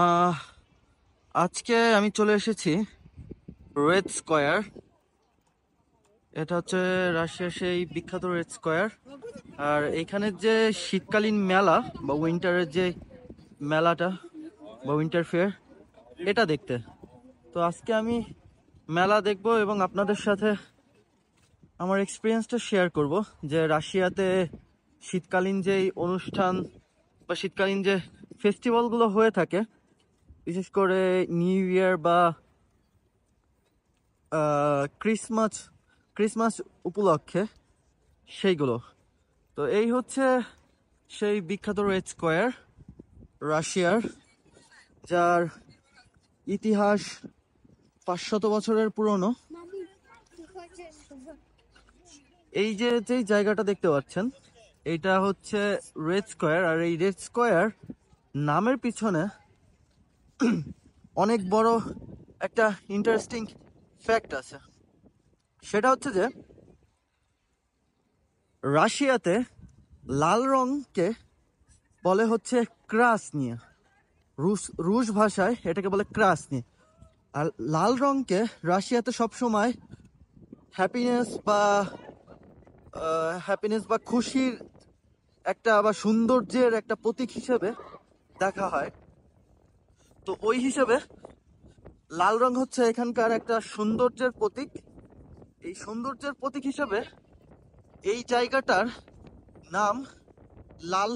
আহ আজকে আমি চলে এসেছি রেড স্কয়ার। এটা হচ্ছে রাশিয়ার সেই বিখ্যাত রেড স্কয়ার। আর এখানে যে শীতকালীন মেলা বা উইন্টারের যে মেলাটা বা উইন্টার ফেয়ার, এটা দেখতে। তো আজকে আমি মেলা দেখব এবং আপনাদের সাথে আমার এক্সপিরিয়েন্সটা শেয়ার করব যে রাশিয়াতে শীতকালীন যেই অনুষ্ঠান বা শীতকালীন যে ফেস্টিভ্যালগুলো হয়ে থাকে, বিশেষ করে নিউ ইয়ার বা ক্রিসমাস ক্রিসমাস উপলক্ষে সেইগুলো। তো এই হচ্ছে সেই বিখ্যাত রেড স্কোয়ার রাশিয়ার, যার ইতিহাস 500 বছরের পুরনো। এই যে যেই জায়গাটা দেখতে পাচ্ছেন, এটা হচ্ছে রেড স্কোয়ার। আর এই রেড স্কোয়ার নামের পিছনে অনেক বড় একটা ইন্টারেস্টিং ফ্যাক্ট আছে। সেটা হচ্ছে যে রাশিয়াতে লাল রংকে বলে হচ্ছে ক্রাসনিয়া। রুশ ভাষায় এটাকে বলে ক্রাসনি। আর লাল রংকে রাশিয়াতে সবসময় হ্যাপিনেস বা খুশির একটা বা সৌন্দর্যের একটা প্রতীক হিসেবে দেখা হয়। তো ওই হিসেবে লাল রং হচ্ছে এখানকার একটা সৌন্দর্যের প্রতীক। এই সৌন্দর্যের প্রতীক হিসেবে এই জায়গাটার নাম লাল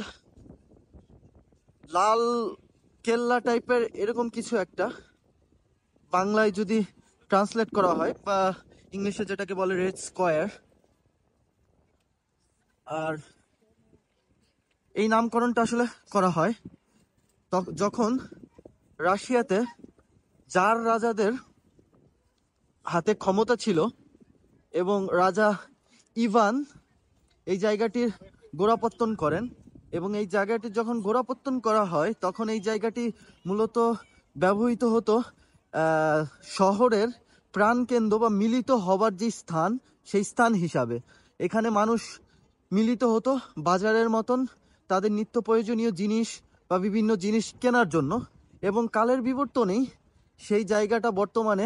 লাল কেল্লা টাইপের এরকম কিছু একটা, বাংলায় যদি ট্রান্সলেট করা হয়, বা ইংলিশে যেটাকে বলে রেড স্কয়ার। আর এই নামকরণটা আসলে করা হয় যখন রাশিয়াতে জার রাজাদের হাতে ক্ষমতা ছিল এবং রাজা ইভান এই জায়গাটির গোড়াপত্তন করেন। এবং এই জায়গাটি যখন গোড়াপত্তন করা হয়, তখন এই জায়গাটি মূলত ব্যবহৃত হতো শহরের প্রাণকেন্দ্র বা মিলিত হবার যে স্থান, সেই স্থান হিসাবে। এখানে মানুষ মিলিত হতো বাজারের মতন তাদের নিত্য প্রয়োজনীয় জিনিস বা বিভিন্ন জিনিস কেনার জন্য। এবং কালের বিবর্তনেই সেই জায়গাটা বর্তমানে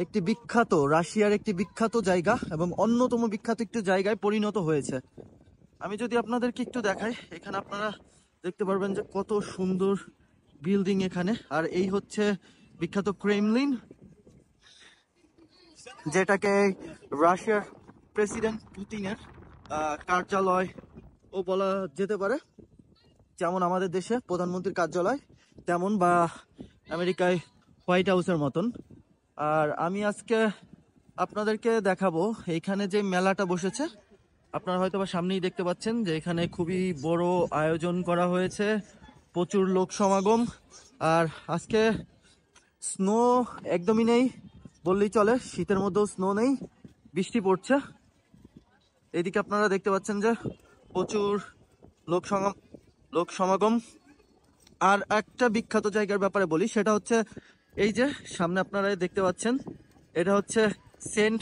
একটি বিখ্যাত রাশিয়ার একটি বিখ্যাত জায়গা এবং অন্যতম বিখ্যাত একটি জায়গায় পরিণত হয়েছে। আমি যদি আপনাদেরকে একটু দেখাই, এখানে আপনারা দেখতে পারবেন যে কত সুন্দর বিল্ডিং এখানে। আর এই হচ্ছে বিখ্যাত ক্রেমলিন, যেটাকে রাশিয়ার প্রেসিডেন্ট পুতিনের কার্যালয় ও বলা যেতে পারে। যেমন আমাদের দেশে প্রধানমন্ত্রীর কার্যালয়, তেমন, বা আমেরিকায় হোয়াইট হাউসের মতন। আর আমি আজকে আপনাদেরকে দেখাবো এইখানে যে মেলাটা বসেছে। আপনারা হয়তো বা সামনেই দেখতে পাচ্ছেন যে এখানে খুবই বড় আয়োজন করা হয়েছে, প্রচুর লোক সমাগম। আর আজকে স্নো একদমই নেই বললেই চলে, শীতের মধ্যেও স্নো নেই, বৃষ্টি পড়ছে। এদিকে আপনারা দেখতে পাচ্ছেন যে প্রচুর লোক লোক সমাগম। আর একটা বিখ্যাত জায়গার ব্যাপারে বলি, সেটা হচ্ছে এই যে সামনে আপনারা দেখতে পাচ্ছেন, এটা হচ্ছে সেন্ট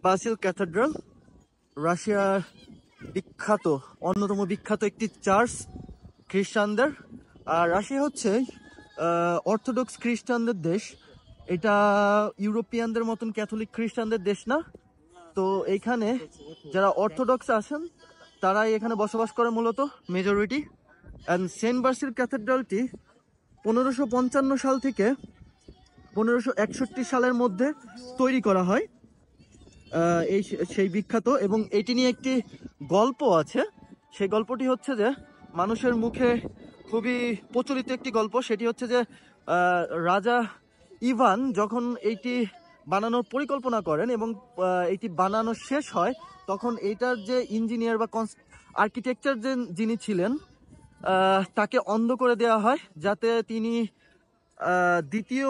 বাসিল ক্যাথেড্রাল, রাশিয়ার বিখ্যাত অন্যতম বিখ্যাত একটি চার্চ খ্রিস্টানদের। আর রাশিয়া হচ্ছে অর্থোডক্স খ্রিস্টানদের দেশ। এটা ইউরোপিয়ানদের মতন ক্যাথলিক খ্রিস্টানদের দেশ না। তো এইখানে যারা অর্থোডক্স আছেন তারাই এখানে বসবাস করে মূলত, মেজরিটি। অ্যান্ড সেন্ট বাসিল ক্যাথেড্রালটি 1555 সাল থেকে 1561 সালের মধ্যে তৈরি করা হয়। এই সেই বিখ্যাত, এবং এটি নিয়ে একটি গল্প আছে। সেই গল্পটি হচ্ছে যে মানুষের মুখে খুবই প্রচলিত একটি গল্প। সেটি হচ্ছে যে রাজা ইভান যখন এইটি বানানোর পরিকল্পনা করেন এবং এইটি বানানো শেষ হয়, তখন এইটার যে ইঞ্জিনিয়ার বা আর্কিটেকচার যে যিনি ছিলেন, তাকে অন্ধ করে দেওয়া হয়, যাতে তিনি দ্বিতীয়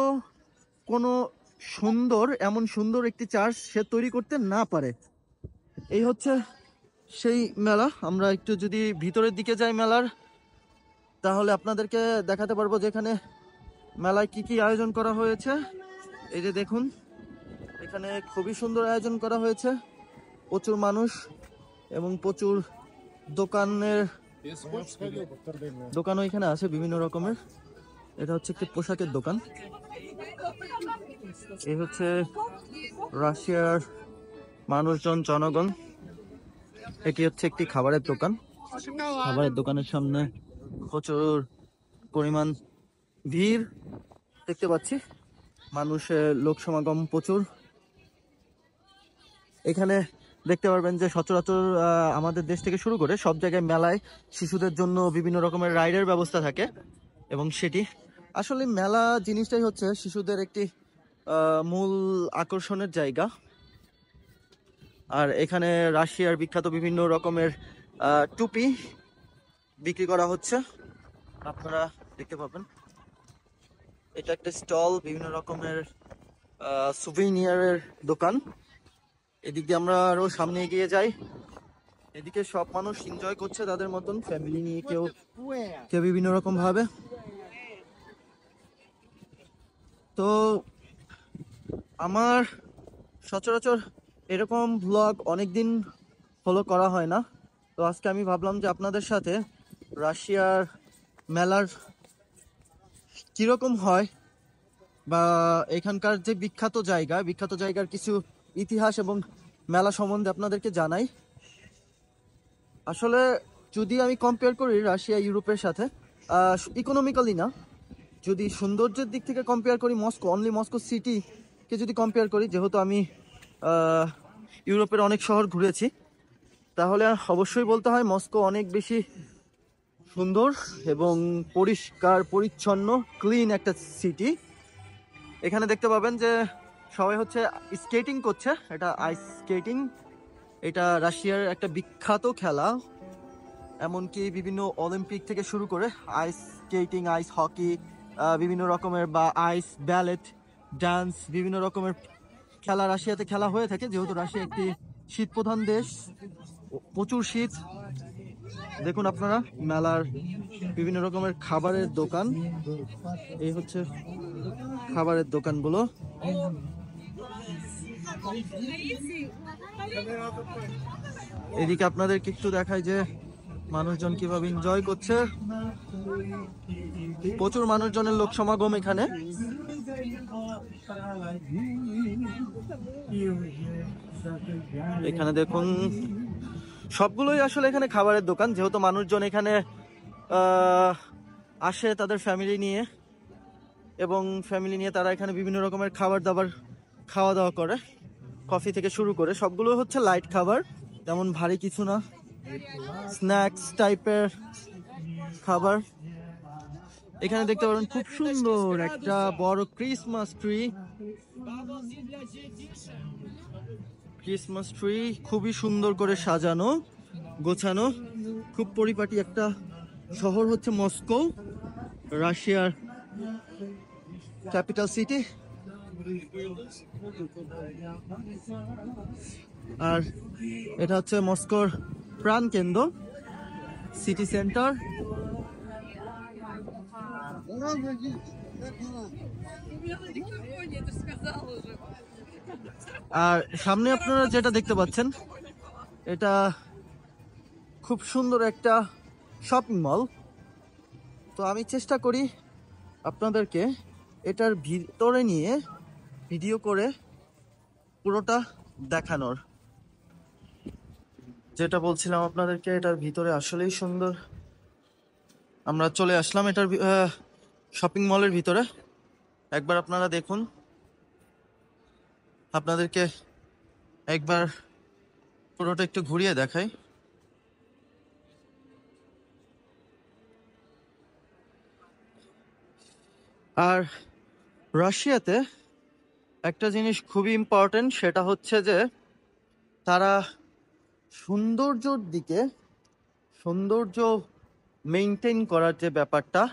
কোনো এমন সুন্দর একটি চার্চ সে তৈরি করতে না পারে। এই হচ্ছে সেই মেলা। আমরা একটু যদি ভিতরের দিকে যাই মেলার, তাহলে আপনাদেরকে দেখাতে পারবো যে এখানে মেলায় কি কি আয়োজন করা হয়েছে। এই যে দেখুন, এখানে খুবই সুন্দর আয়োজন করা হয়েছে, প্রচুর মানুষ এবং প্রচুর দোকানও এখানে আছে বিভিন্ন রকমের। এটা হচ্ছে একটি পোশাকের দোকান। এই হচ্ছে রাশিয়ার মানুষজন, জনগণ। এটি হচ্ছে একটি খাবারের দোকান। খাবারের দোকানের সামনে প্রচুর পরিমাণ ভিড় দেখতে পাচ্ছি, মানুষের লোক সমাগম প্রচুর। এখানে দেখতে পারবেন যে সচরাচর আমাদের দেশ থেকে শুরু করে সব জায়গায় মেলায় শিশুদের জন্য বিভিন্ন রকমের রাইডের ব্যবস্থা থাকে, এবং সেটি আসলে মেলা জিনিসটাই হচ্ছে শিশুদের একটি মূল আকর্ষণের জায়গা। আর এখানে রাশিয়ার বিখ্যাত বিভিন্ন রকমের টুপি বিক্রি করা হচ্ছে, আপনারা দেখতে পাবেন। এটা একটা স্টল, বিভিন্ন রকমের সুভিনিয়ারের দোকান। এদিক দিয়ে আমরা আরো সামনে এগিয়ে যাই। এদিকে সব মানুষ এনজয় করছে তাদের মতন, ফ্যামিলি নিয়ে, কেউ কেউ বিভিন্ন রকম ভাবে। তো আমার সচরাচর এরকম ব্লগ অনেকদিন ফলো করা হয় না, তো আজকে আমি ভাবলাম যে আপনাদের সাথে রাশিয়ার মেলার কিরকম হয়, বা এখানকার যে বিখ্যাত জায়গার কিছু ইতিহাস এবং মেলা সম্বন্ধে আপনাদেরকে জানাই। আসলে যদি আমি কম্পেয়ার করি রাশিয়া ইউরোপের সাথে, ইকোনমিক্যালি না, যদি সৌন্দর্যের দিক থেকে কম্পেয়ার করি, মস্কো সিটিকে যদি কম্পেয়ার করি, যেহেতু আমি ইউরোপের অনেক শহর ঘুরেছি, তাহলে অবশ্যই বলতে হয় মস্কো অনেক বেশি সুন্দর এবং পরিষ্কার পরিচ্ছন্ন, ক্লিন একটা সিটি। এখানে দেখতে পাবেন যে সবাই হচ্ছে স্কেটিং করছে, এটা আইস স্কেটিং। এটা রাশিয়ার একটা বিখ্যাত খেলা, এমনকি বিভিন্ন অলিম্পিক থেকে শুরু করে আইস স্কেটিং, আইস হকি, বিভিন্ন রকমের, বা আইস ব্যালেট ডান্স, বিভিন্ন রকমের খেলা রাশিয়াতে খেলা হয়ে থাকে। যেহেতু রাশিয়া একটি শীত প্রধান দেশ, প্রচুর শীত। দেখুন আপনারা মেলার বিভিন্ন রকমের খাবারের দোকান, এই হচ্ছে খাবারের দোকানগুলো। এদিকে আপনাদেরকে একটু দেখায় যে মানুষজন কিভাবে এনজয় করছে, প্রচুর মানুষজনের লোক সমাগম এখানে। এখানে দেখুন সবগুলোই আসলে এখানে খাবারের দোকান, যেহেতু মানুষজন এখানে আসে তাদের ফ্যামিলি নিয়ে, এবং ফ্যামিলি নিয়ে তারা এখানে বিভিন্ন রকমের খাওয়া দাওয়া করে। কফি থেকে শুরু করে সবগুলো হচ্ছে লাইট খাবার, তেমন ভারী কিছু না, স্ন্যাক্স টাইপের খাবার। এখানে দেখতে পারেন খুব সুন্দর একটা বড় ক্রিসমাস ট্রি, খুবই সুন্দর করে সাজানো গোছানো, খুব পরিপাটি একটা শহর হচ্ছে মস্কো, রাশিয়ার ক্যাপিটাল সিটি। আর এটা হচ্ছে মস্কোর প্রাণকেন্দ্র, সিটি সেন্টার। আর সামনে আপনারা যেটা দেখতে পাচ্ছেন, এটা খুব সুন্দর একটা শপিং মল। তো আমি চেষ্টা করি আপনাদেরকে এটার ভিতরে নিয়ে ভিডিও করে পুরোটা দেখানোর। যেটা বলছিলাম আপনাদেরকে, এটার ভিতরে আসলেই সুন্দর। আমরা চলে আসলাম এটার শপিং মলের ভিতরে, একবার আপনারা দেখুন। আপনাদেরকে একবার পুরোটা একটু ঘুরিয়ে দেখাই। আর রাশিয়াতে একটা জিনিস খুবই ইম্পর্টেন্ট, সেটা হচ্ছে যে তারা সৌন্দর্য মেনটেন করার যে ব্যাপারটা,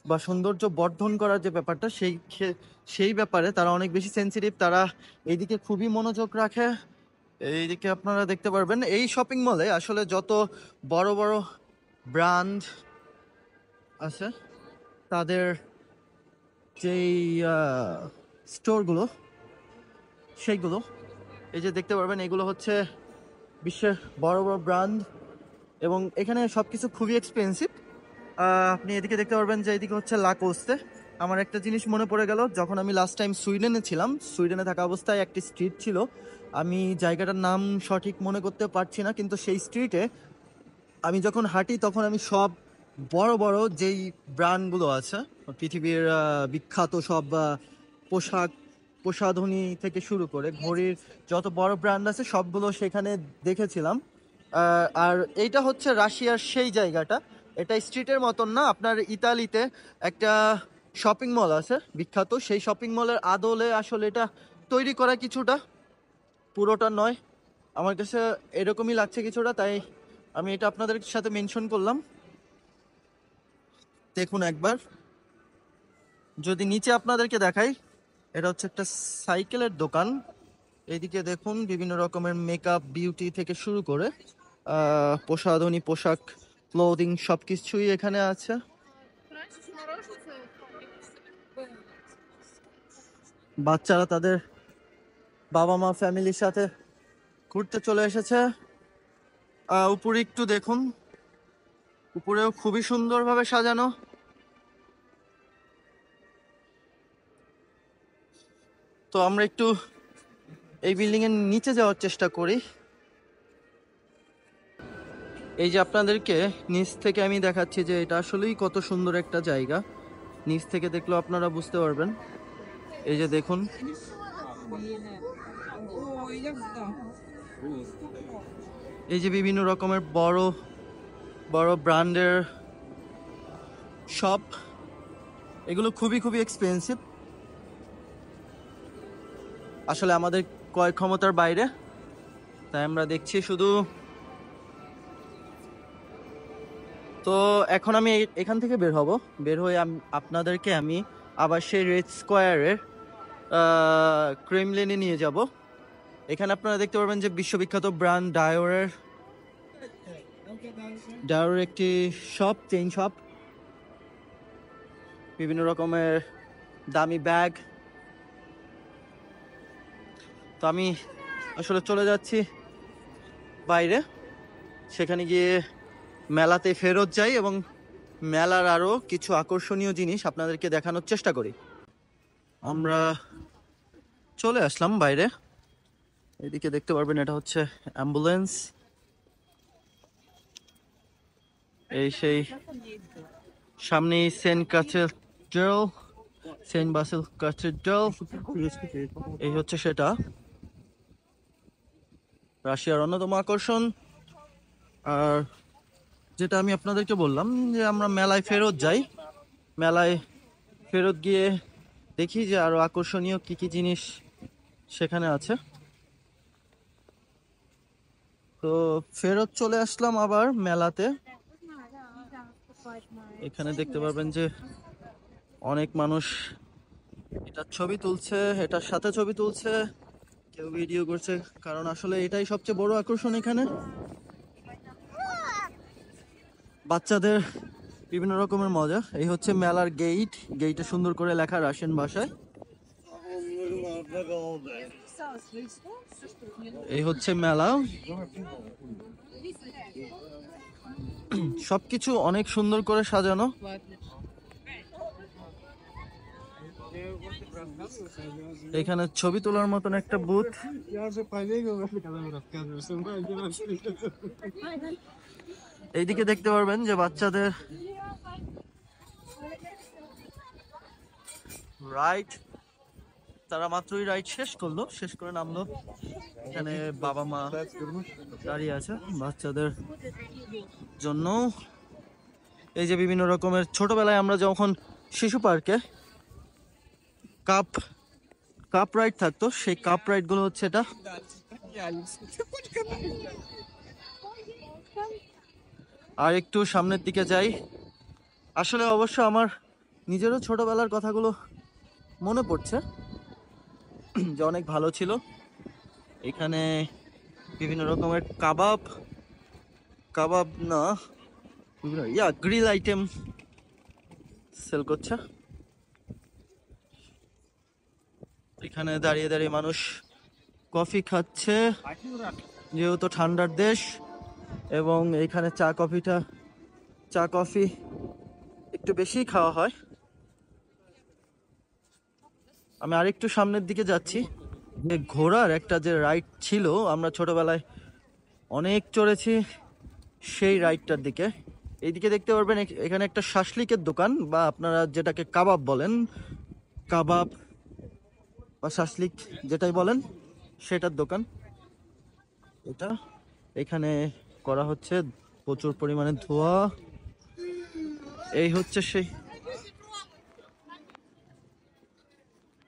বা সৌন্দর্য বর্ধন করার যে ব্যাপারটা, সেই ব্যাপারে তারা অনেক বেশি সেন্সিটিভ। তারা এইদিকে খুবই মনোযোগ রাখে। এইদিকে আপনারা দেখতে পারবেন এই শপিং মলে আসলে যত বড় বড় ব্র্যান্ড আছে, তাদের যেই স্টোরগুলো, সেইগুলো এই যে দেখতে পারবেন, এগুলো হচ্ছে বিশ্বের বড় বড় ব্র্যান্ড, এবং এখানে সবকিছু খুবই এক্সপেন্সিভ। আপনি এদিকে দেখতে পারবেন যে এদিকে হচ্ছে লাকোস্তে। আমার একটা জিনিস মনে পড়ে গেল, যখন আমি লাস্ট টাইম সুইডেনে ছিলাম, সুইডেনে থাকা অবস্থায় একটি স্ট্রিট ছিল, আমি জায়গাটার নাম সঠিক মনে করতে পারছি না, কিন্তু সেই স্ট্রিটে আমি যখন হাঁটি তখন আমি সব বড় বড় যেই ব্র্যান্ডগুলো আছে পৃথিবীর বিখ্যাত সব পোশাক প্রসাধনী থেকে শুরু করে ঘড়ির যত বড় ব্র্যান্ড আছে সবগুলো সেখানে দেখেছিলাম। আর এইটা হচ্ছে রাশিয়ার সেই জায়গাটা। এটা স্ট্রিটের মতন না, আপনার ইতালিতে একটা শপিং মল আছে বিখ্যাত, সেই শপিং মলের আদলে আসলে এটা তৈরি করা কিছুটা, পুরোটা নয়। আমার কাছে এরকমই লাগছে কিছুটা, তাই আমি এটা আপনাদের সাথে মেনশন করলাম। দেখুন একবার, যদি নিচে আপনাদেরকে দেখাই, এটা হচ্ছে একটা সাইকেলের দোকান। এইদিকে দেখুন বিভিন্ন রকমের মেকআপ বিউটি থেকে শুরু করে প্রসাধনী পোশাক ক্লোদিং সবকিছুই এখানে আছে। বাচ্চারা তাদের বাবা মা ফ্যামিলির সাথে ঘুরতে চলে এসেছে। উপরে একটু দেখুন, উপরেও খুবই সুন্দরভাবে সাজানো। তো আমরা একটু এই বিল্ডিং এর নিচে যাওয়ার চেষ্টা করি। এই যে আপনাদেরকে নিচ থেকে আমি দেখাচ্ছি যে এটা আসলেই কত সুন্দর একটা জায়গা, নিচ থেকে দেখলেও আপনারা বুঝতে পারবেন। এই যে দেখুন, এই যে বিভিন্ন রকমের বড় বড় ব্র্যান্ডের শপ, এগুলো খুবই খুবই এক্সপেন্সিভ, আসলে আমাদের ক্রয় ক্ষমতার বাইরে, তাই আমরা দেখছি শুধু। তো এখন আমি এখান থেকে বের হব, বের হয়ে আপনাদেরকে আমি আবার সেই রেড স্কোয়ারের ক্রেমলিনে নিয়ে যাব। এখানে আপনারা দেখতে পারবেন যে বিশ্ববিখ্যাত ব্র্যান্ড ডায়োরের একটি শপ, চেইন শপ, বিভিন্ন রকমের দামি ব্যাগ। তো আমি আসলে চলে যাচ্ছি বাইরে, সেখানে গিয়ে মেলাতে ফেরত যাই এবং মেলার আরো কিছু আকর্ষণীয় জিনিস আপনাদেরকে দেখানোর চেষ্টা করি। আমরা চলে আসলাম বাইরে, এদিকে দেখতে পারবেন এটা হচ্ছে অ্যাম্বুলেন্স। এই সেই সামনে Saint cathedral, Saint Basil cathedral, এই হচ্ছে সেটা, রাশিয়ার অন্যতম আকর্ষণ। আর যেটা আমি আপনাদেরকে বললাম যে আমরা মেলায় ফেরত যাই, মেলায় ফেরত গিয়ে দেখি যে আরো আকর্ষণীয় কি কি জিনিস সেখানে আছে। তো ফেরত চলে আসলাম আবার মেলাতে। এখানে দেখতে পারবেন যে অনেক মানুষ এটার ছবি তুলছে, এটার সাথে ছবি তুলছে, কেউ ভিডিও করছে, কারণ আসলে এটাই সবচেয়ে বড় আকর্ষণ এখানে। বাচ্চাদের বিভিন্ন রকমের মজা। এই হচ্ছে মেলার গেট, গেটে সুন্দর করে লেখা রাশিয়ান ভাষায়। এই হচ্ছে মেলা, সবকিছু অনেক সুন্দর করে সাজানো। এখানে ছবি তোলার মতন একটা বুথ। এইদিকে দেখতে পারবেন যে বাচ্চাদের রাইড, তারা মাত্রই রাইড শেষ করলো, শেষ করে নামলো। এখানে বাবা মা দাঁড়িয়ে আছে বাচ্চাদের জন্য। এই যে বিভিন্ন রকমের, ছোটবেলায় আমরা যখন শিশু পার্কে কাপ কাপ রাইড থাকতো, সেই কাপ রাইড গুলো হচ্ছে এটা। আর একটু সামনের দিকে যাই, আসলে অবশ্য আমার নিজেরও ছোটবেলার কথাগুলো মনে পড়ছে যে অনেক ভালো ছিল। এখানে বিভিন্ন রকমের কাবাব কাবাব না গ্রিল আইটেম সেল করছে। এখানে দাঁড়িয়ে দাঁড়িয়ে মানুষ কফি খাচ্ছে, যেহেতু ঠান্ডার দেশ, এবং এখানে চা কফি একটু বেশিই খাওয়া হয়। আমি আরেকটু সামনের দিকে যাচ্ছি। যে ঘোড়ার একটা যে রাইড ছিল, আমরা ছোটবেলায় অনেক চড়েছি, সেই রাইডটার দিকে। এইদিকে দেখতে পারবেন এখানে একটা শাসলিকের দোকান, বা আপনারা যেটাকে কাবাব বলেন, কাবাব বা শাসলিক যেটাই বলেন, সেটার দোকান এটা। এখানে করা হচ্ছে, প্রচুর পরিমাণে ধোঁয়া। এই হচ্ছে সেই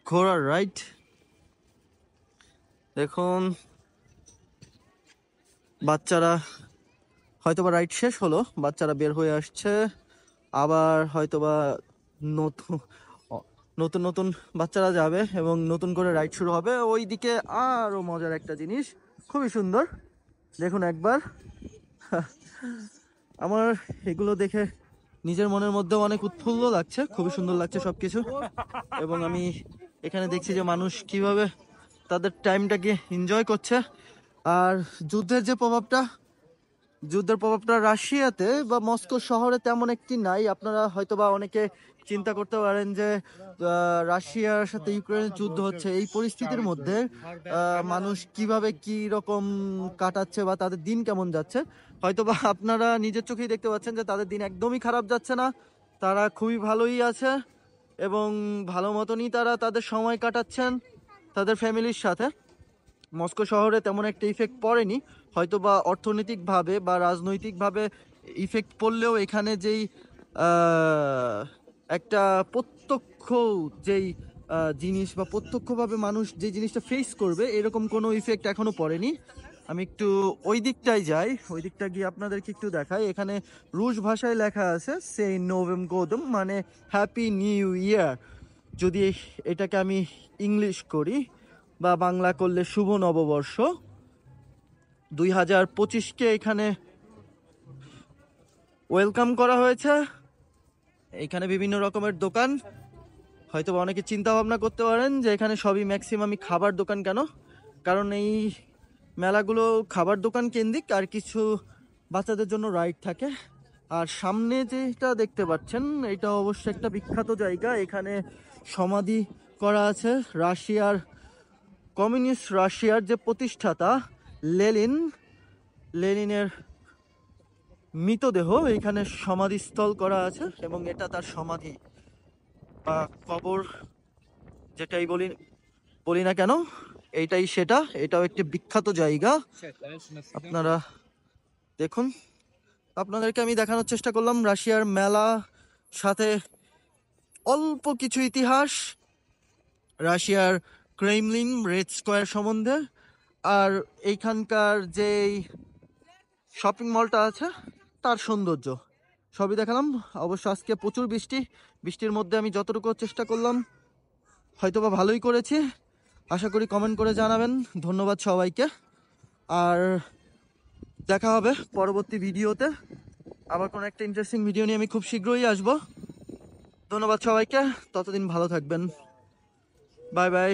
ঘোড়ার রাইড। দেখুন, বাচ্চারা হয়তোবা রাইড শেষ হলো, বাচ্চারা বের হয়ে আসছে, আবার হয়তোবা নতুন নতুন নতুন বাচ্চারা যাবে এবং নতুন করে রাইড শুরু হবে। ওইদিকে আরো মজার একটা জিনিস, খুবই সুন্দর, দেখুন একবার। আমার এগুলো দেখে নিজের মনের মধ্যে অনেক উৎফুল্ল লাগছে, খুবই সুন্দর লাগছে সবকিছু। এবং আমি এখানে দেখছি যে মানুষ কিভাবে তাদের টাইমটাকে এনজয় করছে। আর যুদ্ধের যে প্রভাবটা, যুদ্ধের প্রভাবটা রাশিয়াতে বা মস্কো শহরে তেমন একটি নাই। আপনারা হয়তোবা অনেকে চিন্তা করতে পারেন যে রাশিয়ার সাথে ইউক্রেনের যুদ্ধ হচ্ছে, এই পরিস্থিতির মধ্যে মানুষ কিভাবে কি রকম কাটাচ্ছে বা তাদের দিন কেমন যাচ্ছে। হয়তোবা আপনারা নিজের চোখেই দেখতে পাচ্ছেন যে তাদের দিন একদমই খারাপ যাচ্ছে না, তারা খুবই ভালোই আছে এবং ভালো মতনই তারা তাদের সময় কাটাচ্ছেন তাদের ফ্যামিলির সাথে। মস্কো শহরে তেমন একটা ইফেক্ট পড়েনি, হয়তো বা অর্থনৈতিকভাবে বা রাজনৈতিকভাবে ইফেক্ট পড়লেও এখানে যেই একটা প্রত্যক্ষ যেই জিনিস বা প্রত্যক্ষভাবে মানুষ যে জিনিসটা ফেস করবে, এরকম কোনো ইফেক্ট এখনো পড়েনি। আমি একটু ওই দিকটায় যাই, ওই দিকটা গিয়ে আপনাদেরকে একটু দেখাই। এখানে রুশ ভাষায় লেখা আছে সে নোভেম গোদম, মানে হ্যাপি নিউ ইয়ার। যদি এটাকে আমি ইংলিশ করি বা বাংলা করলে শুভ নববর্ষ 2025কে এখানে ওয়েলকাম করা হয়েছে। এখানে বিভিন্ন রকমের দোকান, হয়তো অনেকে চিন্তা ভাবনা করতে পারেন যে এখানে সবই ম্যাক্সিমামই খাবার দোকান কেন, কারণ এই মেলাগুলো খাবার দোকান কেন্দ্রিক, আর কিছু বাচ্চাদের জন্য রাইড থাকে। আর সামনে যেটা দেখতে পাচ্ছেন, এটা অবশ্যই একটা বিখ্যাত জায়গা। এখানে সমাধি করা আছে রাশিয়ার, কমিউনিস্ট রাশিয়ার যে প্রতিষ্ঠাতা লেনিন, লেনিনের মৃতদেহ এখানে সমাধিস্থল করা আছে এবং এটা তার সমাধি বা কবর, যেটাই বলি বলি না কেন, এইটাই সেটা। এটাও একটি বিখ্যাত জায়গা, আপনারা দেখুন। আপনাদেরকে আমি দেখানোর চেষ্টা করলাম রাশিয়ার মেলা, সাথে অল্প কিছু ইতিহাস রাশিয়ার ক্রেমলিন রেড স্কোয়ার সম্বন্ধে, আর এইখানকার যেই শপিং মলটা আছে তার সৌন্দর্য সবই দেখালাম। অবশ্য আজকে প্রচুর বৃষ্টি, বৃষ্টির মধ্যে আমি যতটুকু চেষ্টা করলাম হয়তোবা ভালোই করেছি। আশা করি কমেন্ট করে জানাবেন। ধন্যবাদ সবাইকে, আর দেখা হবে পরবর্তী ভিডিওতে। আবার কোনো একটা ইন্টারেস্টিং ভিডিও নিয়ে আমি খুব শীঘ্রই আসবো। ধন্যবাদ সবাইকে, ততদিন ভালো থাকবেন, বাই বাই।